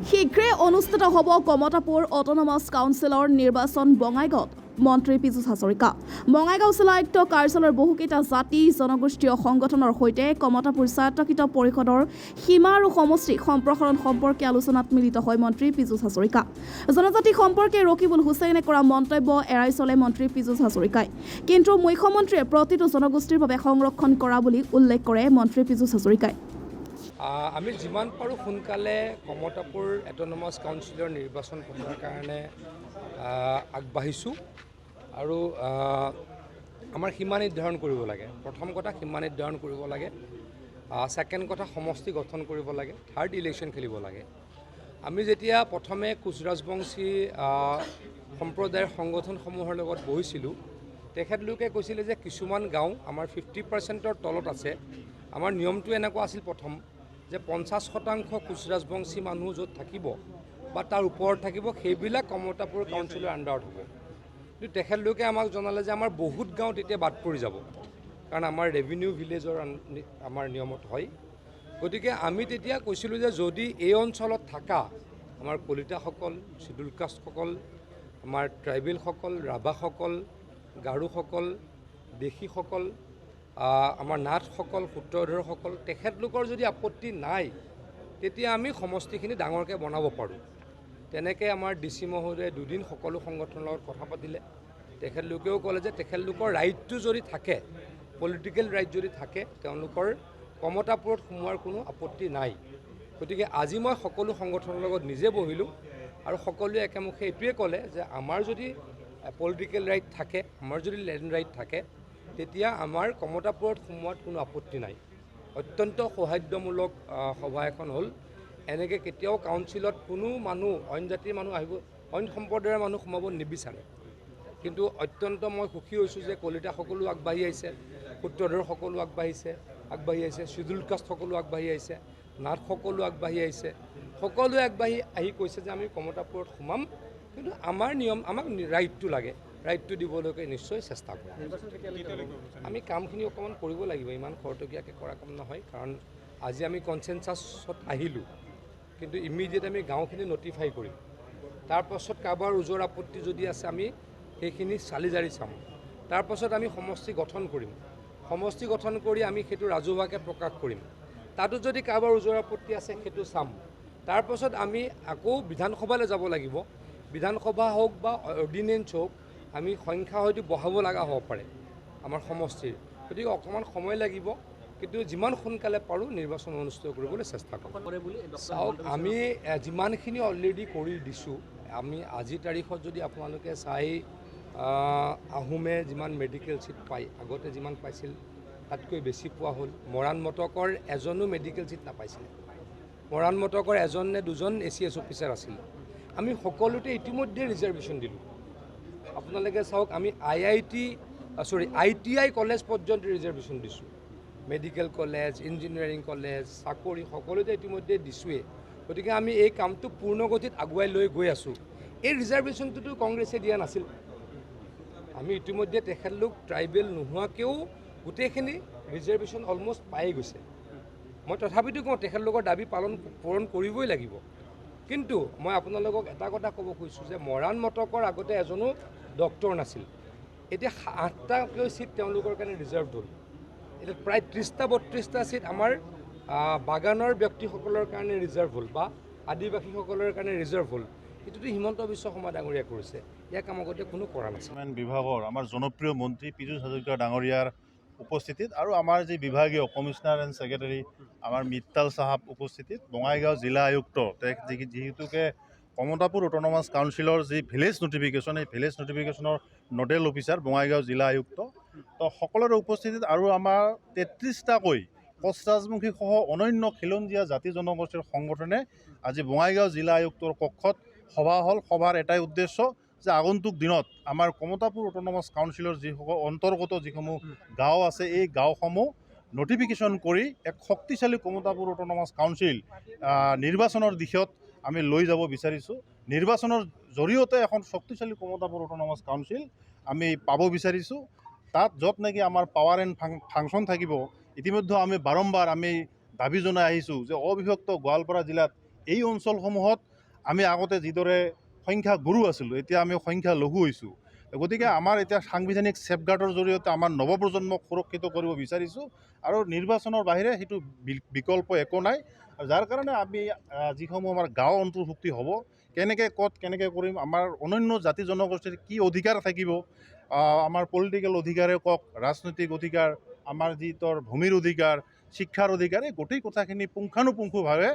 শীঘ্ৰে অনুষ্ঠিত হ'ব কমতাপুৰ অট'নমাছ কাউন্সিলৰ নিৰ্বাচন বঙাইগাঁৱত মন্ত্ৰী পীযুষ হাজৰিকা বঙাইগাঁও জিলা আয়ুক্ত কাৰ্যালয়ৰ বহুকেইটা জাতি জনগোষ্ঠীয় সংগঠনৰ সৈতে কমতাপুৰ স্বায়ত্তশাসিত পৰিষদৰ সীমা আৰু সমষ্টি সম্প্ৰসাৰণ সম্পৰ্কে আলোচনাত মিলিত হয় মন্ত্ৰী পীযুষ হাজৰিকা জনজাতি সম্পৰ্কে ৰকিবুল হুছেইনে কৰা মন্তব্য এৰাই চলে মন্ত্ৰী পীযুষ হাজৰিকাই কিন্তু মুখ্যমন্ত্ৰীয়ে প্ৰতিটো জনগোষ্ঠীৰ বাবে সংৰক্ষণ কৰা বুলি উল্লেখ কৰে মন্ত্ৰী পীযুষ হাজৰিকাই আমি যিমান পাৰোঁ সোনকালে কমতাপুৰ অট'নমাছ কাউন্সিলৰ নিৰ্বাচন পতাৰ কাৰণে আগবাঢ়িছোঁ আৰু আমাৰ সীমা নিৰ্ধাৰণ কৰিব লাগে প্ৰথম কথা সীমা নিৰ্ধাৰণ কৰিব লাগে ছেকেণ্ড কথা সমষ্টি গঠন কৰিব লাগে থাৰ্ড ইলেকশ্যন খেলিব লাগে আমি যেতিয়া প্ৰথমে কোচ ৰাজবংশী সম্প্ৰদায়ৰ সংগঠনসমূহৰ লগত বহিছিলোঁ তেখেতলোকে কৈছিলে যে কিছুমান গাঁও আমাৰ 50%ৰ তলত আছে আমাৰ নিয়মটো এনেকুৱা আছিল প্ৰথম যে 50% কোচ ৰাজবংশী মানুহ য'ত থাকিব বা তাৰ ওপৰত থাকিব সেইবিলাক কমতাপুৰ কাউন্সিলৰ আণ্ডাৰত হ'ব কিন্তু তেখেতলোকে আমাক জনালে যে আমাৰ বহুত গাঁও তেতিয়া বাদ পৰি যাব কাৰণ আমাৰ ৰেভিনিউ ভিলেজৰ আমাৰ নিয়মত হয় গতিকে আমি তেতিয়া কৈছিলোঁ যে যদি এই অঞ্চলত থকা আমাৰ কলিতাসকল চিডুল কাষ্টসকল আমাৰ ট্ৰাইবেলসকল ৰাভাসকল গাৰোসকল দেশীসকল আমাৰ নাথসকল সূত্ৰধৰসকল তেখেতলোকৰ যদি আপত্তি নাই তেতিয়া আমি সমষ্টিখিনি ডাঙৰকৈ বনাব পাৰোঁ তেনেকৈ আমাৰ DC মহোদয়ে দুদিন সকলো সংগঠনৰ লগত কথা পাতিলে তেখেতলোকেও ক'লে যে তেখেতলোকৰ ৰাইটটো যদি থাকে পলিটিকেল ৰাইট যদি থাকে তেওঁলোকৰ কমতাপুৰত সোমোৱাৰ কোনো আপত্তি নাই গতিকে আজি মই সকলো সংগঠনৰ লগত নিজে বহিলোঁ আৰু সকলোৱে একেমুখে এইটোৱে ক'লে যে আমাৰ যদি পলিটিকেল ৰাইট থাকে আমাৰ যদি লেণ্ড ৰাইট থাকে তেতিয়া আমাৰ কমতাপুৰত সোমোৱাত কোনো আপত্তি নাই অত্যন্ত সৌহাৰ্দ্যমূলক সভা এখন হ'ল এনেকৈ কেতিয়াও কাউন্সিলত কোনো মানুহ অইন জাতিৰ মানুহ আহিব অইন সম্প্ৰদায়ৰ মানুহ সোমাব নিবিচাৰে কিন্তু অত্যন্ত মই সুখী হৈছোঁ যে কলিতা সকলো আগবাঢ়ি আহিছে সূত্ৰধৰ সকলো আগবাঢ়ি আহিছে চিডুল কাষ্ট সকলো আগবাঢ়ি আহিছে নাথ সকলো আগবাঢ়ি আহিছে সকলোৱে আগবাঢ়ি আহি কৈছে যে আমি কমতাপুৰত সোমাম কিন্তু আমাৰ নিয়ম আমাক ৰাইটটো লাগে ৰাইটটো দিবলৈকে নিশ্চয় চেষ্টা কৰিম আমি কামখিনি অকণমান কৰিব লাগিব ইমান খৰতকীয়াকৈ কৰা কাম নহয় কাৰণ আজি আমি কনচেনচাছত আহিলোঁ কিন্তু ইমিডিয়েট আমি গাঁওখিনি নটিফাই কৰিম তাৰপাছত কাৰোবাৰ ওজৰ আপত্তি যদি আছে আমি সেইখিনি চালি জাৰি চাম তাৰপাছত আমি সমষ্টি গঠন কৰিম সমষ্টি গঠন কৰি আমি সেইটো ৰাজহুৱাকৈ প্ৰকাশ কৰিম তাতো যদি কাৰোবাৰ ওজৰ আপত্তি আছে সেইটো চাম তাৰপাছত আমি আকৌ বিধানসভালৈ যাব লাগিব বিধানসভা হওক বা অৰ্ডিনেঞ্চ হওক আমি সংখ্যা হয়তো বঢ়াব লগা হ'ব পাৰে আমাৰ সমষ্টিৰ গতিকে অকণমান সময় লাগিব কিন্তু যিমান সোনকালে পাৰোঁ নিৰ্বাচন অনুষ্ঠিত কৰিবলৈ চেষ্টা কৰিম চাওক আমি যিমানখিনি অলৰেডি কৰি দিছোঁ আমি আজিৰ তাৰিখত যদি আপোনালোকে চাই আহোমে যিমান মেডিকেল ছিট পায় আগতে যিমান পাইছিল তাতকৈ বেছি পোৱা হ'ল মৰাণ মটকৰ এজনো মেডিকেল ছিট নাপাইছিলে মৰাণ মটকৰ এজন নে দুজন ACS অফিচাৰ আছিল আমি সকলোতে ইতিমধ্যে ৰিজাৰ্ভেশ্যন দিলোঁ আপোনালোকে চাওক আমি ITI কলেজ পৰ্যন্ত ৰিজাৰ্ভেশ্যন দিছোঁ মেডিকেল কলেজ ইঞ্জিনিয়াৰিং কলেজ চাকৰি সকলোতে ইতিমধ্যে দিছোঁৱেই গতিকে আমি এই কামটো পূৰ্ণগতিত আগুৱাই লৈ গৈ আছোঁ এই ৰিজাৰ্ভেশ্যনটোতো কংগ্ৰেছে দিয়া নাছিল আমি ইতিমধ্যে তেখেতলোক ট্ৰাইবেল নোহোৱাকৈও গোটেইখিনি ৰিজাৰ্ভেশ্যন অলমষ্ট পাই গৈছে মই তথাপিতো কওঁ তেখেতলোকৰ দাবী পূৰণ কৰিবই লাগিব কিন্তু মই আপোনালোকক এটা কথা ক'ব খুজিছোঁ যে মৰাণ মটকৰ আগতে এজনো ডক্টৰ নাছিল এতিয়া 8টাকৈ ছিট তেওঁলোকৰ কাৰণে ৰিজাৰ্ভ হ'ল এতিয়া প্ৰায় 30টা 32টা ছিট আমাৰ বাগানৰ ব্যক্তিসকলৰ কাৰণে ৰিজাৰ্ভ হ'ল বা আদিবাসীসকলৰ কাৰণে ৰিজাৰ্ভ হ'ল এইটোতো হিমন্ত বিশ্ব শৰ্মা ডাঙৰীয়া কৰিছে ইয়াক কাম আগতে কোনো কৰা নাছিল বিভাগৰ আমাৰ জনপ্ৰিয় মন্ত্ৰী পীযুষ হাজৰিকা ডাঙৰীয়াৰ উপস্থিতিত আৰু আমাৰ যি বিভাগীয় কমিশনাৰ এণ্ড ছেক্ৰেটাৰী আমাৰ মিত্তাল চাহাব উপস্থিতিত বঙাইগাঁও জিলা আয়ুক্ত যিহেতুকে কমতাপুৰ অট'নমাছ কাউন্সিলৰ যি ভিলেজ নটিফিকেশ্যন এই ভিলেজ নটিফিকেশ্যনৰ নডেল অফিচাৰ বঙাইগাঁও জিলা আয়ুক্ত তো সকলোৰে উপস্থিতিত আৰু আমাৰ 33টাকৈ কোচ ৰাজবংশী সহ অনন্য খিলঞ্জীয়া জাতি জনগোষ্ঠীৰ সংগঠনে আজি বঙাইগাঁও জিলা আয়ুক্তৰ কক্ষত সভা হ'ল সভাৰ এটাই উদ্দেশ্য যে আগন্তুক দিনত আমাৰ কমতাপুৰ অট'নমাছ কাউন্সিলৰ যিসকল অন্তৰ্গত যিসমূহ গাঁও আছে এই গাঁওসমূহ নটিফিকেশ্যন কৰি এক শক্তিশালী কমতাপুৰ অট'নমাছ কাউন্সিল নিৰ্বাচনৰ দিশত আমি লৈ যাব বিচাৰিছোঁ নিৰ্বাচনৰ জৰিয়তে এখন শক্তিশালী কমতাপুৰ অট'নমাছ কাউন্সিল আমি পাব বিচাৰিছোঁ তাত য'ত নেকি আমাৰ পাৱাৰ এণ্ড ফাংচন থাকিব ইতিমধ্যে আমি বাৰম্বাৰ আমি দাবী জনাই আহিছোঁ যে অবিভক্ত গোৱালপাৰা জিলাত এই অঞ্চলসমূহত আমি আগতে যিদৰে সংখ্যা গুৰু আছিলোঁ এতিয়া আমি সংখ্যা লঘু হৈছোঁ। গতিকে আমাৰ এতিয়া সাংবিধানিক ছেফগাৰ্ডৰ জৰিয়তে আমাৰ নৱপ্ৰজন্মক সুৰক্ষিত কৰিব বিচাৰিছোঁ আৰু নিৰ্বাচনৰ বাহিৰে সেইটো বিকল্প একো নাই। যাৰ কাৰণে আমি যিসমূহ আমাৰ গাঁও অন্তৰ্ভুক্তি হ'ব, কেনেকৈ কৰিম, আমাৰ অন্যান্য জাতি জনগোষ্ঠীৰ কি অধিকাৰ থাকিব, আমাৰ পলিটিকেল অধিকাৰে কওক, ৰাজনৈতিক অধিকাৰ, আমাৰ ভূমিৰ অধিকাৰ, শিক্ষাৰ অধিকাৰ, এই গোটেই কথাখিনি পুংখানুপুংখভাৱে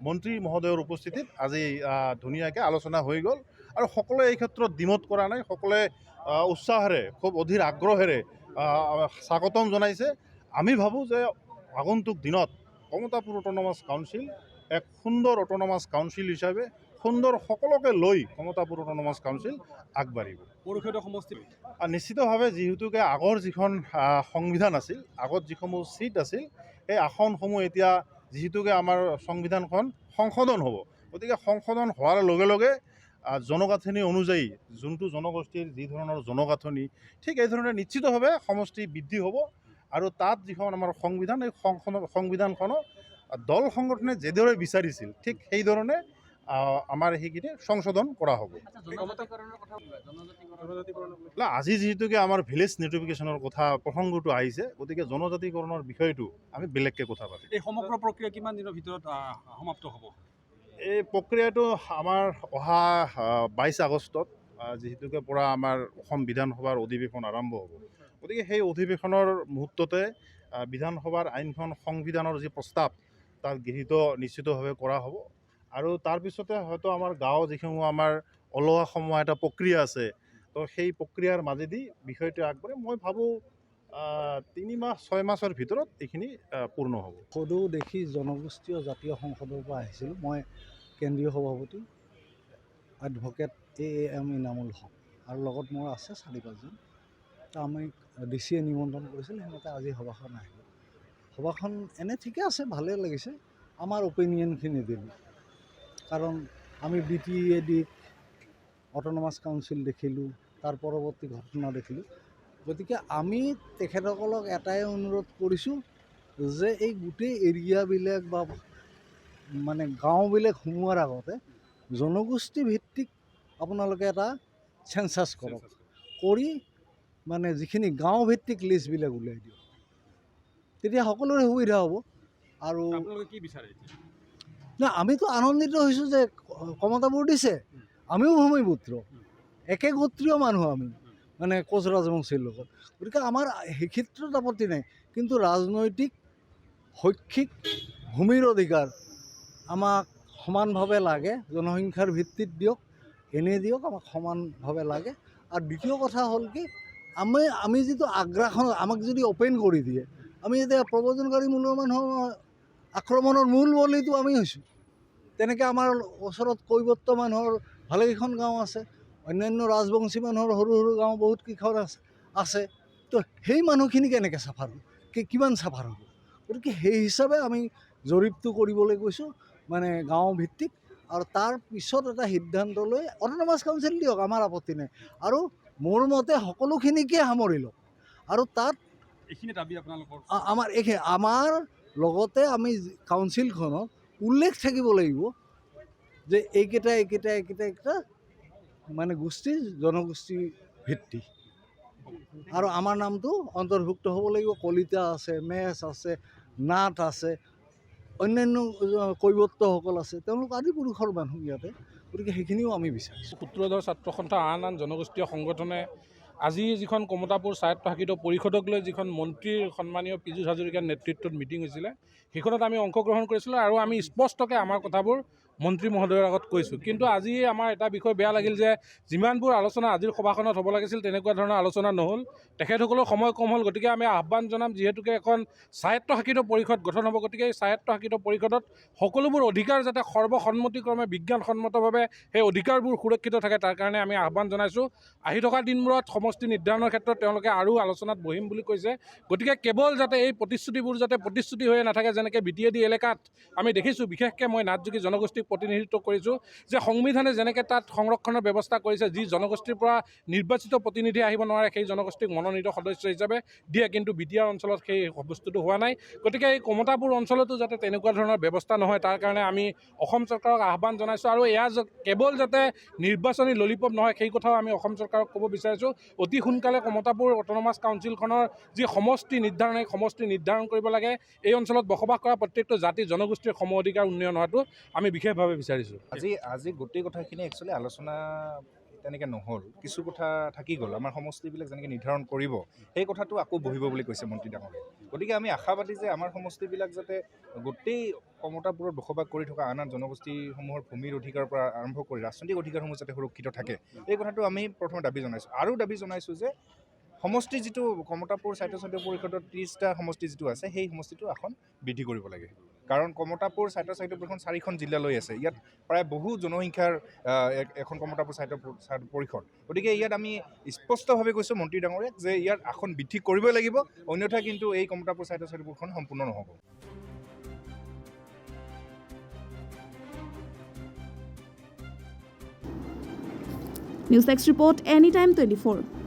মন্ত্ৰী মহোদয়ৰ উপস্থিতিত আজি ধুনীয়াকৈ আলোচনা হৈ গ'ল আৰু সকলোৱে এই ক্ষেত্ৰত দ্বিমত কৰা নাই। সকলোৱে উৎসাহেৰে খুব অধীৰ আগ্ৰহেৰে স্বাগতম জনাইছে। আমি ভাবোঁ যে আগন্তুক দিনত কমতাপুৰ অট'নমাছ কাউন্সিল এক সুন্দৰ অট'নমাছ কাউন্সিল হিচাপে সুন্দৰ সকলোকে লৈ কমতাপুৰ অট'নমাছ কাউন্সিল আগবাঢ়িব। পৰিষদীয় সমষ্টি নিশ্চিতভাৱে যিহেতুকে আগৰ যিখন সংবিধান আছিল, আগত যিসমূহ ছিট আছিল, সেই আসনসমূহ এতিয়া যিহেতুকে আমাৰ সংবিধানখন সংশোধন হ'ব, গতিকে সংশোধন হোৱাৰ লগে লগে জনগাঁথনি অনুযায়ী যোনটো জনগোষ্ঠীৰ যি ধৰণৰ জনগাঁথনি, ঠিক এই ধৰণে নিশ্চিতভাৱে সমষ্টি বৃদ্ধি হ'ব আৰু তাত যিখন আমাৰ সংবিধান, এই সংবিধানখনক দল সংগঠনে যিদৰে বিচাৰিছিল ঠিক সেইধৰণে আমাৰ সেইখিনি সংশোধন কৰা হ'ব। আজি যিহেতুকে আমাৰ ভিলেজ নিউট্ৰিফিকেশ্যনৰ কথা প্ৰসংগটো আহিছে, গতিকে জনজাতিকৰণৰ বিষয়টো আমি বেলেগকৈ কথা পাতিম। এই সমগ্ৰ প্ৰক্ৰিয়া কিমান দিনৰ ভিতৰত সমাপ্ত হ'ব? এই প্ৰক্ৰিয়াটো আমাৰ অহা 22 আগষ্টত যিহেতুকে পৰা আমাৰ অসম বিধানসভাৰ অধিৱেশন আৰম্ভ হ'ব, গতিকে সেই অধিৱেশনৰ মুহূৰ্ততে বিধানসভাৰ আইনখন সংবিধানৰ যি প্ৰস্তাৱ তাত গৃহীত নিশ্চিতভাৱে কৰা হ'ব আৰু তাৰপিছতে হয়তো আমাৰ গাঁও যিসমূহ আমাৰ ওলোৱা সময় এটা প্ৰক্ৰিয়া আছে, তো সেই প্ৰক্ৰিয়াৰ মাজেদি বিষয়টো আগবাঢ়ে। মই ভাবোঁ 3-6 মাহৰ ভিতৰত এইখিনি পূৰ্ণ হ'ব। সদৌ দেশী জনগোষ্ঠীয় জাতীয় সংসদৰ পৰা আহিছিলোঁ। মই কেন্দ্ৰীয় সভাপতি এডভকেট AM ইনামুল হক আৰু লগত মোৰ আছে 4-5জন। আমি DCয়ে নিমন্ত্ৰণ কৰিছিল, সেনেকৈ আজি সভাখন আহিলোঁ। সভাখন এনে ঠিকে আছে, ভালেই লাগিছে। আমাৰ অপিনিয়নখিনি দিলোঁ, কাৰণ আমি BTAD অট'নমাছ কাউন্সিল দেখিলোঁ, তাৰ পৰৱৰ্তী ঘটনা দেখিলোঁ। গতিকে আমি তেখেতসকলক এটাই অনুৰোধ কৰিছোঁ যে এই গোটেই এৰিয়াবিলাক বা মানে গাঁওবিলাক সোমোৱাৰ আগতে জনগোষ্ঠী ভিত্তিক আপোনালোকে এটা চেঞ্চাছ কৰক, কৰি মানে যিখিনি গাঁও ভিত্তিক লিষ্টবিলাক উলিয়াই দিয়ক, তেতিয়া সকলোৰে সুবিধা হ'ব। আৰু আপোনালোকে কি বিচাৰে? না, আমিতো আনন্দিত হৈছোঁ যে কমতাপুৰ দিছে, আমিও ভূমিপুত্ৰ, একে গোত্ৰীয় মানুহ আমি, মানে কোচ ৰাজবংশীৰ লগত। গতিকে আমাৰ সেই ক্ষেত্ৰত আপত্তি নাই, কিন্তু ৰাজনৈতিক শৈক্ষিক ভূমিৰ অধিকাৰ আমাক সমানভাৱে লাগে। জনসংখ্যাৰ ভিত্তিত দিয়ক, এনেই দিয়ক, আমাক সমানভাৱে লাগে। আৰু দ্বিতীয় কথা হ'ল কি, আমি যিটো আগ্ৰাসন, আমাক যদি অ'পেন কৰি দিয়ে, আমি এতিয়া প্ৰব্ৰজনকাৰী মূলৰ মানুহৰ আক্ৰমণৰ মূল বলিটো আমি হৈছোঁ। তেনেকৈ আমাৰ ওচৰত কৈৱৰ্ত মানুহৰ ভালেকেইখন গাঁও আছে, অন্যান্য ৰাজবংশী মানুহৰ সৰু সৰু গাঁও বহুত কেইখন আছে। তো সেই মানুহখিনি কেনেকৈ চাফাৰ হ'ব, কিমান চাফাৰ হ'ব? গতিকে সেই হিচাপে আমি জৰীপটো কৰিবলৈ গৈছোঁ, মানে গাঁও ভিত্তিক, আৰু তাৰ পিছত এটা সিদ্ধান্ত লৈ অট'নমাছ কাউন্সিল দিয়ক, আমাৰ আপত্তি নাই। আৰু মোৰ মতে সকলোখিনিকে সামৰি লওক, আৰু তাত এইখিনি দাবী আপোনালোকৰ আমাৰ লগতে আমি কাউন্সিলখনত উল্লেখ থাকিব লাগিব যে এইকেইটা মানে গোষ্ঠী, জনগোষ্ঠী ভিত্তি, আৰু আমাৰ নামটো অন্তৰ্ভুক্ত হ'ব লাগিব। কলিতা আছে, মেচ আছে, নাথ আছে, অন্যান্য কৈৱৰ্তসকল আছে, তেওঁলোক আদি পুৰুষৰ মানুহ ইয়াতে। গতিকে সেইখিনিও আমি বিচাৰিছোঁ। সূত্ৰধৰ ছাত্ৰ সন্থা আন জনগোষ্ঠীয় সংগঠনে আজি যিখন কমতাপুৰ স্বায়ত্তশাসিত পৰিষদক লৈ যিখন মন্ত্ৰীৰ সন্মানীয় পীযুষ হাজৰিকাৰ নেতৃত্বত মিটিং হৈছিলে, সেইখনত আমি অংশগ্ৰহণ কৰিছিলোঁ আৰু আমি স্পষ্টকৈ আমাৰ কথাবোৰ মন্ত্ৰী মহোদয়ৰ আগত কৈছোঁ। কিন্তু আজি আমাৰ এটা বিষয় বেয়া লাগিল যে যিমানবোৰ আলোচনা আজিৰ সভাখনত হ'ব লাগিছিল তেনেকুৱা ধৰণৰ আলোচনা নহ'ল। তেখেতসকলৰ সময় কম হ'ল, গতিকে আমি আহ্বান জনাম, যিহেতুকে এখন স্বায়ত্তশাসিত পৰিষদ গঠন হ'ব, গতিকে এই স্বায়ত্তশাসিত পৰিষদত সকলোবোৰ অধিকাৰ যাতে সৰ্বসন্মতিক্ৰমে বিজ্ঞানসন্মতভাৱে সেই অধিকাৰবোৰ সুৰক্ষিত থাকে, তাৰ কাৰণে আমি আহ্বান জনাইছোঁ। আহি থকা দিনবোৰত সমষ্টি নিৰ্ধাৰণৰ ক্ষেত্ৰত তেওঁলোকে আৰু আলোচনাত বহিম বুলি কৈছে। গতিকে কেৱল যাতে এই প্ৰতিশ্ৰুতিবোৰ যাতে প্ৰতিশ্ৰুতি হৈয়ে নাথাকে, যেনেকৈ BTAD এলেকাত আমি দেখিছোঁ, বিশেষকৈ মই নাথযোগী জনগোষ্ঠীক প্ৰতিনিধিত্ব কৰিছোঁ যে সংবিধানে যেনেকৈ তাত সংৰক্ষণৰ ব্যৱস্থা কৰিছে, যি জনগোষ্ঠীৰ পৰা নিৰ্বাচিত প্ৰতিনিধি আহিব নোৱাৰে সেই জনগোষ্ঠীক মনোনীত সদস্য হিচাপে দিয়ে, কিন্তু বিটিআৰ অঞ্চলত সেই বস্তুটো হোৱা নাই। গতিকে এই কমতাপুৰ অঞ্চলতো যাতে তেনেকুৱা ধৰণৰ ব্যৱস্থা নহয়, তাৰ কাৰণে আমি অসম চৰকাৰক আহ্বান জনাইছোঁ। আৰু এয়া কেৱল যাতে নিৰ্বাচনী ললিপপ নহয়, সেই কথাও আমি অসম চৰকাৰক ক'ব বিচাৰিছোঁ। অতি সোনকালে কমতাপুৰ অট'নমাছ কাউন্সিলখনৰ যি সমষ্টি নিৰ্ধাৰণ, এই সমষ্টি নিৰ্ধাৰণ কৰিব লাগে। এই অঞ্চলত বসবাস কৰা প্ৰত্যেকটো জাতি জনগোষ্ঠীৰ সম অধিকাৰ উন্নয়ন হোৱাটো আমি বিশেষভাৱে বিচাৰিছোঁ। আজি গোটেই কথাখিনি একচুৱেলি আলোচনা তেনেকৈ নহ'ল, কিছু কথা থাকি গ'ল। আমাৰ সমষ্টিবিলাক যেনেকৈ নিৰ্ধাৰণ কৰিব সেই কথাটো আকৌ বহিব বুলি কৈছে মন্ত্ৰী ডাঙৰীয়াই। গতিকে আমি আশাবাদী যে আমাৰ সমষ্টিবিলাক যাতে গোটেই কমতাপুৰত বসবাস কৰি থকা আন আন জনগোষ্ঠীসমূহৰ ভূমিৰ অধিকাৰৰ পৰা আৰম্ভ কৰি ৰাজনৈতিক অধিকাৰসমূহ যাতে সুৰক্ষিত থাকে, এই কথাটো আমি প্ৰথমে দাবী জনাইছোঁ। আৰু দাবী জনাইছোঁ যে সমষ্টি যিটো কমতাপুৰ স্বায়ত্তশাসিত পৰিষদৰ 30টা সমষ্টি যিটো আছে, সেই সমষ্টিটো এখন বৃদ্ধি কৰিব লাগে। কাৰণ কমতাপুৰ স্বায়ত্তশাসিত পৰিষদ 4খন জিলালৈ আছে। ইয়াত প্ৰায় বহু জনসংখ্যাৰ এখন কমতাপুৰ স্বায়ত্তশাসিত পৰিষদ। গতিকে ইয়াত আমি স্পষ্টভাৱে কৈছোঁ মন্ত্ৰী ডাঙৰীয়াক যে ইয়াত আসন বৃদ্ধি কৰিবই লাগিব, অন্যথা কিন্তু এই কমতাপুৰ স্বায়ত্তশাসিত পৰিষদ সম্পূৰ্ণ নহ'ব। News desk report any time 24।